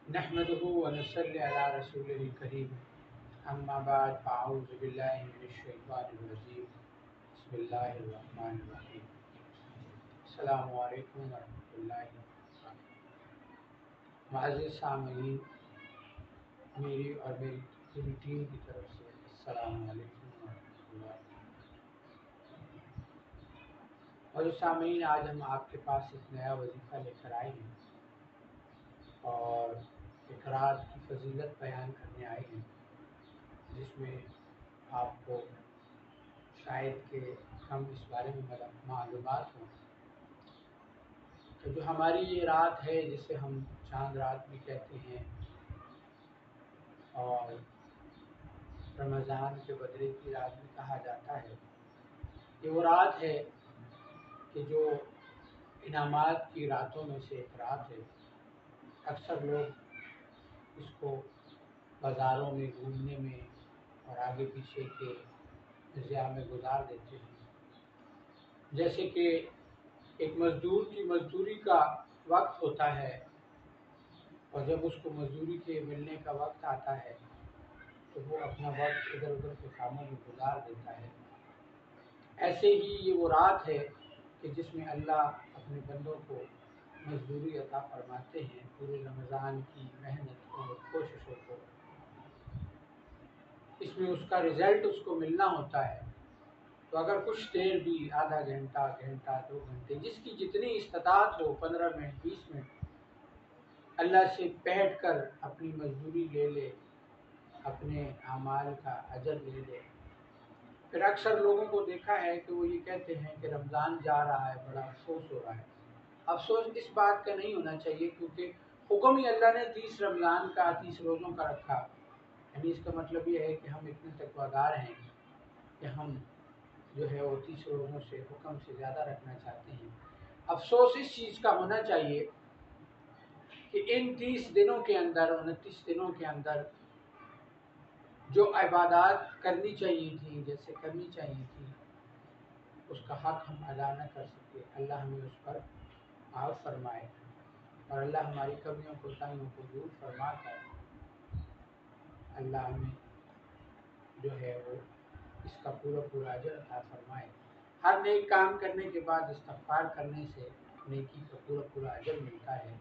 नहमदुहु व नसल्ली अला रसूलिल करीम अम्मा बाद फ़अऊज़ु बिल्लाहि मिनश्शैतानिर रजीम बिस्मिल्लाहिर रहमानिर रहीम अस्सलामु अलैकुम व रहमतुल्लाहि व बरकातुहू। मुअज़्ज़िज़ सामईन, मेरी और मेरी पूरी टीम की तरफ से अस्सलामु अलैकुम व रहमतुल्लाहि व बरकातुहू। और सामईन, आज हम आपके पास एक नया वजीफ़ा लेकर आए हैं और इकरार की फजीलत बयान करने आए हैं, जिसमें आपको शायद के हम इस बारे में मालूमात हों कि जो हमारी ये रात है जिसे हम चांद रात भी कहते हैं और रमज़ान के बदले की रात भी कहा जाता है, ये वो रात है कि जो इनामात की रातों में से एक रात है। अक्सर लोग इसको बाज़ारों में घूमने में और आगे पीछे के ज़िया में गुजार देते हैं। जैसे कि एक मज़दूर की मज़दूरी का वक्त होता है और जब उसको मज़दूरी के मिलने का वक्त आता है तो वो अपना वक्त इधर उधर के कामों में गुजार देता है। ऐसे ही ये वो रात है कि जिसमें अल्लाह अपने बंदों को मज़दूरी अता फरमाते हैं पूरे रमज़ान की मेहनत और कोशिशों को। इसमें उसका रिज़ल्ट उसको मिलना होता है। तो अगर कुछ देर भी, आधा घंटा, घंटा, 2 घंटे, जिसकी जितनी इस्ताअत हो, 15 मिनट, 20 मिनट अल्लाह से बैठ कर अपनी मजदूरी ले ले, अपने अमाल का अजर ले ले। फिर अक्सर लोगों को देखा है कि वो ये कहते हैं कि रमज़ान जा रहा है, बड़ा अफसोस हो रहा है। अफसोस इस बात का नहीं होना चाहिए, क्योंकि हुक्म ही अल्लाह ने 30 रमज़ान का, 30 रोज़ों का रखा। यानी इसका मतलब ये है कि हम इतने तकवादार हैं कि हम जो है वो 30 रोज़ों से हुक्म से ज़्यादा रखना चाहते हैं। अफसोस इस चीज़ का होना चाहिए कि इन 30 दिनों के अंदर, 29 दिनों के अंदर जो इबादत करनी चाहिए थी, जैसे करनी चाहिए थी, उसका हक हम अदा न कर सके। अल्लाह हमें उस पर माफ़ फरमाए और अल्लाह हमारी कमियों कोताहियों को दूर फरमा कर अल्लाह हमें जो है वो इसका पूरा पूरा अजर अता फरमाए। हर नेक काम करने के बाद इस्तग़फ़ार करने से नेकी का पूरा पूरा अजर मिलता है।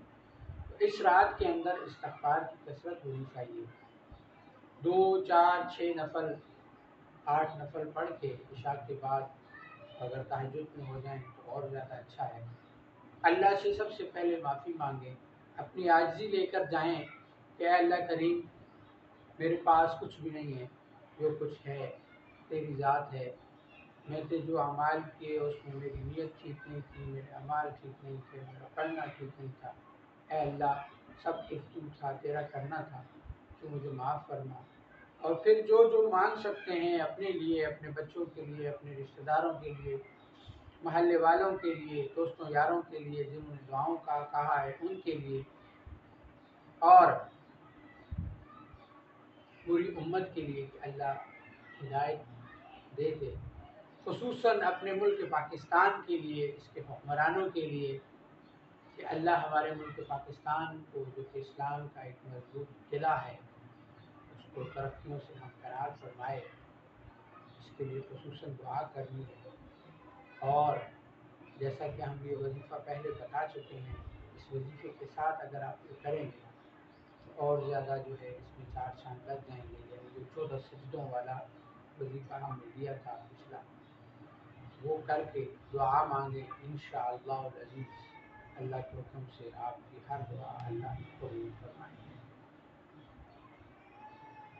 तो इस रात के अंदर इस्तग़फ़ार की कसरत होनी चाहिए। 2, 4, 6 नफल, 8 नफल पढ़ के इशा के बाद अगर तहज्जुद में हो जाएं तो और ज़्यादा अच्छा है। अल्लाह से सबसे पहले माफ़ी मांगें, अपनी आजिज़ी लेकर जाएं कि अल्लाह करीम, मेरे पास कुछ भी नहीं है, जो कुछ है तेरी ज़ात है। मैंने जो अमाल किए उसमें मेरी नीयत ठीक नहीं थी, मेरे अमाल ठीक नहीं थे, मेरा पढ़ना ठीक नहीं था। ऐ अल्लाह, सब कुछ तू था, तेरा करना था, तो मुझे माफ़ फरमा। और फिर जो जो मांग सकते हैं अपने लिए, अपने बच्चों के लिए, अपने रिश्तेदारों के लिए, महल्ले वालों के लिए, दोस्तों यारों के लिए, जिन्होंने दुआओं का कहा है उनके लिए, और पूरी उम्मत के लिए कि अल्लाह हिदायत दे दे। खुसूसन अपने मुल्क पाकिस्तान के लिए, इसके हुक्मरानों के लिए कि अल्लाह हमारे मुल्क पाकिस्तान को, जो कि इस्लाम का एक मजबूत किला है, उसको तरक्कियों से हमकरार फरमाए। इसके लिए खुसूसन दुआ करनी है। और जैसा कि हम ये वजीफ़ा पहले बता चुके हैं, इस वजीफ़े के साथ अगर आप ये करेंगे तो और ज़्यादा जो है इसमें 4 चाँद लग जाएंगे। यानी जो 14 सजदों वाला वजीफ़ा हमने दिया था पिछला, वो करके दुआ मांगे, इंशाअल्लाह अज़ीज़ अल्लाह के हुक्म से आपकी हर दुआ अल्लाह कबूल फरमाएंगे।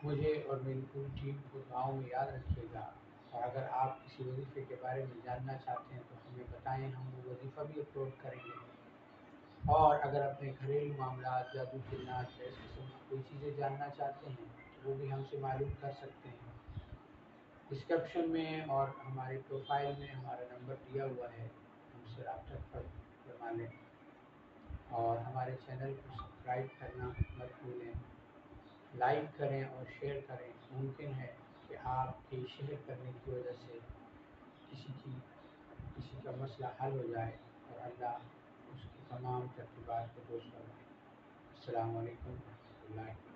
मुझे और मेरी पूरी टीम को दुआओं में याद रखिएगा। और अगर आप किसी वजीफ़े के बारे में जानना चाहते हैं तो हमें बताएं, हम वो वजीफ़ा भी अपलोड करेंगे। और अगर अपने घरेलू मामलात, जादू जिन्नात या इस किस्म की कोई चीज़ें जानना चाहते हैं तो वो भी हमसे मालूम कर सकते हैं। डिस्क्रिप्शन में और हमारे प्रोफाइल में हमारा नंबर दिया हुआ है, हमसे रब्ता फरमा लें। और हमारे चैनल को सब्सक्राइब करना मत भूलें, लाइक करें और शेयर करें। मुमकिन है कि आपके शेयर करने की वजह से किसी का मसला हल हो जाए और अल्लाह उसकी तमाम तरतीबात को दुरुस्त फरमाए। السلام علیکم ورحمۃ اللہ